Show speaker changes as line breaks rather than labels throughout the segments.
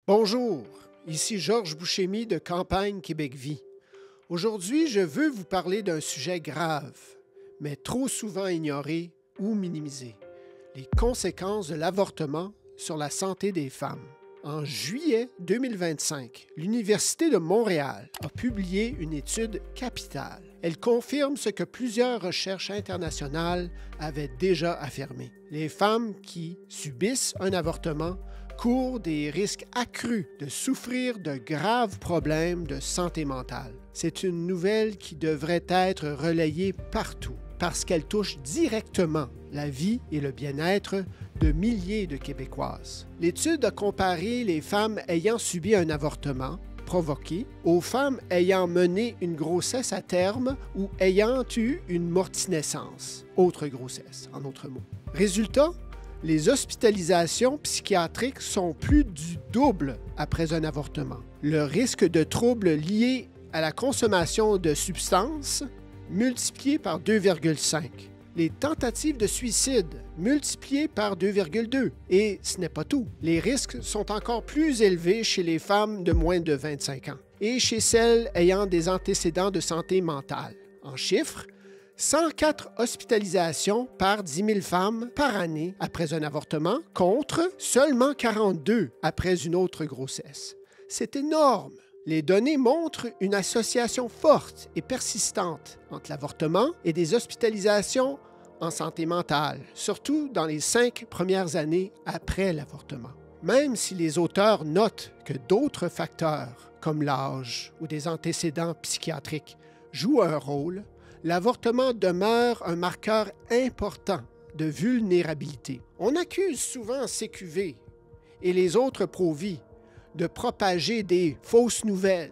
Bonjour, ici Georges Bouchemi de Campagne Québec Vie. Aujourd'hui, je veux vous parler d'un sujet grave, mais trop souvent ignoré ou minimisé, les conséquences de l'avortement sur la santé des femmes. En juillet 2025, l'Université de Montréal a publié une étude capitale. Elle confirme ce que plusieurs recherches internationales avaient déjà affirmé. Les femmes qui subissent un avortement courent des risques accrus de souffrir de graves problèmes de santé mentale. C'est une nouvelle qui devrait être relayée partout parce qu'elle touche directement la vie et le bien-être de milliers de Québécoises. L'étude a comparé les femmes ayant subi un avortement provoqué aux femmes ayant mené une grossesse à terme ou ayant eu une morti-naissance, autre grossesse, en d'autres mots. Résultat, les hospitalisations psychiatriques sont plus du double après un avortement. Le risque de troubles liés à la consommation de substances multiplié par 2,5. Les tentatives de suicide multipliées par 2,2. Et ce n'est pas tout. Les risques sont encore plus élevés chez les femmes de moins de 25 ans et chez celles ayant des antécédents de santé mentale. En chiffres, 104 hospitalisations par 10 000 femmes par année après un avortement contre seulement 42 après une autre grossesse. C'est énorme! Les données montrent une association forte et persistante entre l'avortement et des hospitalisations en santé mentale, surtout dans les 5 premières années après l'avortement. Même si les auteurs notent que d'autres facteurs, comme l'âge ou des antécédents psychiatriques, jouent un rôle, l'avortement demeure un marqueur important de vulnérabilité. On accuse souvent CQV et les autres pro-vie de propager des fausses nouvelles.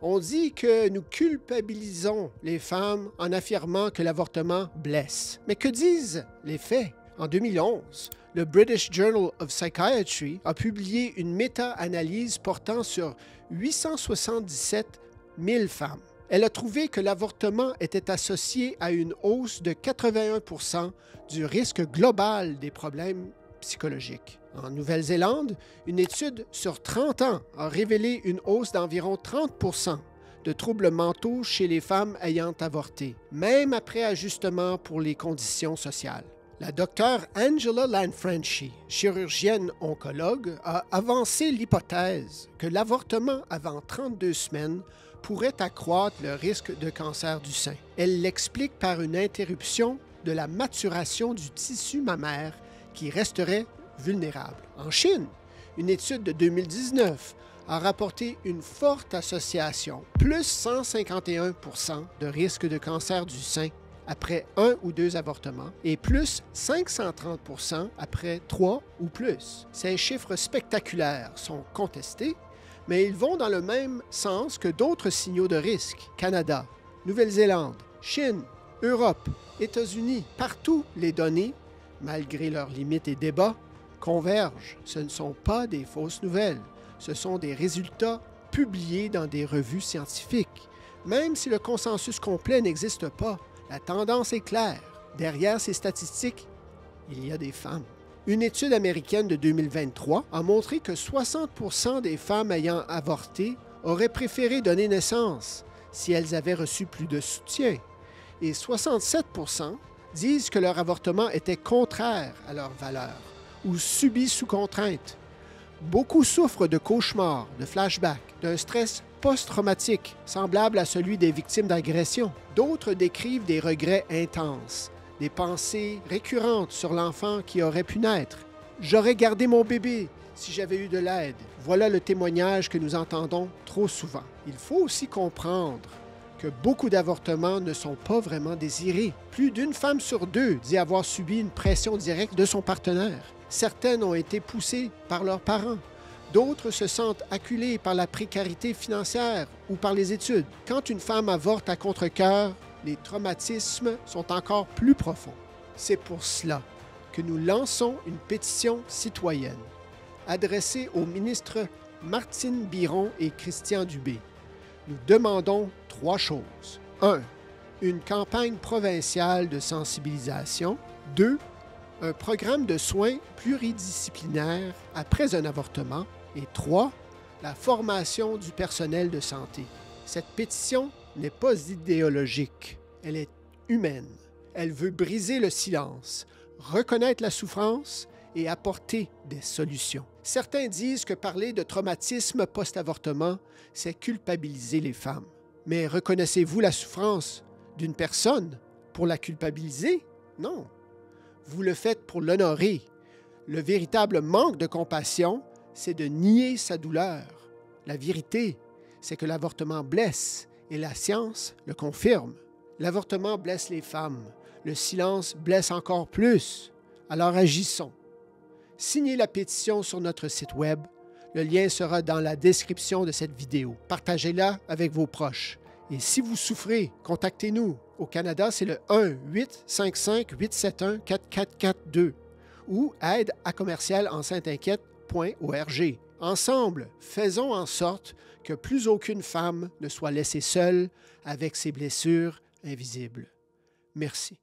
On dit que nous culpabilisons les femmes en affirmant que l'avortement blesse. Mais que disent les faits? En 2011, le British Journal of Psychiatry a publié une méta-analyse portant sur 877 000 femmes. Elle a trouvé que l'avortement était associé à une hausse de 81 % du risque global des problèmes psychologiques. En Nouvelle-Zélande, une étude sur 30 ans a révélé une hausse d'environ 30 % de troubles mentaux chez les femmes ayant avorté, même après ajustement pour les conditions sociales. La docteure Angela Lanfranchi, chirurgienne oncologue, a avancé l'hypothèse que l'avortement avant 32 semaines pourrait accroître le risque de cancer du sein. Elle l'explique par une interruption de la maturation du tissu mammaire qui resterait vulnérables. En Chine, une étude de 2019 a rapporté une forte association, plus 151 % de risque de cancer du sein après 1 ou 2 avortements et plus 530 % après 3 ou plus. Ces chiffres spectaculaires sont contestés, mais ils vont dans le même sens que d'autres signaux de risque. Canada, Nouvelle-Zélande, Chine, Europe, États-Unis, partout les données, malgré leurs limites et débats, convergent. Ce ne sont pas des fausses nouvelles. Ce sont des résultats publiés dans des revues scientifiques. Même si le consensus complet n'existe pas, la tendance est claire. Derrière ces statistiques, il y a des femmes. Une étude américaine de 2023 a montré que 60 % des femmes ayant avorté auraient préféré donner naissance si elles avaient reçu plus de soutien. Et 67 % disent que leur avortement était contraire à leurs valeurs ou subi sous contrainte. Beaucoup souffrent de cauchemars, de flashbacks, d'un stress post-traumatique semblable à celui des victimes d'agression. D'autres décrivent des regrets intenses, des pensées récurrentes sur l'enfant qui aurait pu naître. « J'aurais gardé mon bébé si j'avais eu de l'aide. » Voilà le témoignage que nous entendons trop souvent. Il faut aussi comprendre que beaucoup d'avortements ne sont pas vraiment désirés. Plus d'une femme sur 2 dit avoir subi une pression directe de son partenaire. Certaines ont été poussées par leurs parents. D'autres se sentent acculées par la précarité financière ou par les études. Quand une femme avorte à contre-cœur, les traumatismes sont encore plus profonds. C'est pour cela que nous lançons une pétition citoyenne adressée aux ministres Martine Biron et Christian Dubé. Nous demandons 3 choses. 1. Une campagne provinciale de sensibilisation. 2. Un programme de soins pluridisciplinaires après un avortement. Et 3. la formation du personnel de santé. Cette pétition n'est pas idéologique, elle est humaine. Elle veut briser le silence, reconnaître la souffrance et apporter des solutions. Certains disent que parler de traumatisme post-avortement, c'est culpabiliser les femmes. Mais reconnaissez-vous la souffrance d'une personne pour la culpabiliser? Non. Vous le faites pour l'honorer. Le véritable manque de compassion, c'est de nier sa douleur. La vérité, c'est que l'avortement blesse et la science le confirme. L'avortement blesse les femmes. Le silence blesse encore plus. Alors agissons. Signez la pétition sur notre site Web. Le lien sera dans la description de cette vidéo. Partagez-la avec vos proches. Et si vous souffrez, contactez-nous. Au Canada, c'est le 1-855-871-4442 ou aide@enceinteinquiète.org. Ensemble, faisons en sorte que plus aucune femme ne soit laissée seule avec ses blessures invisibles. Merci.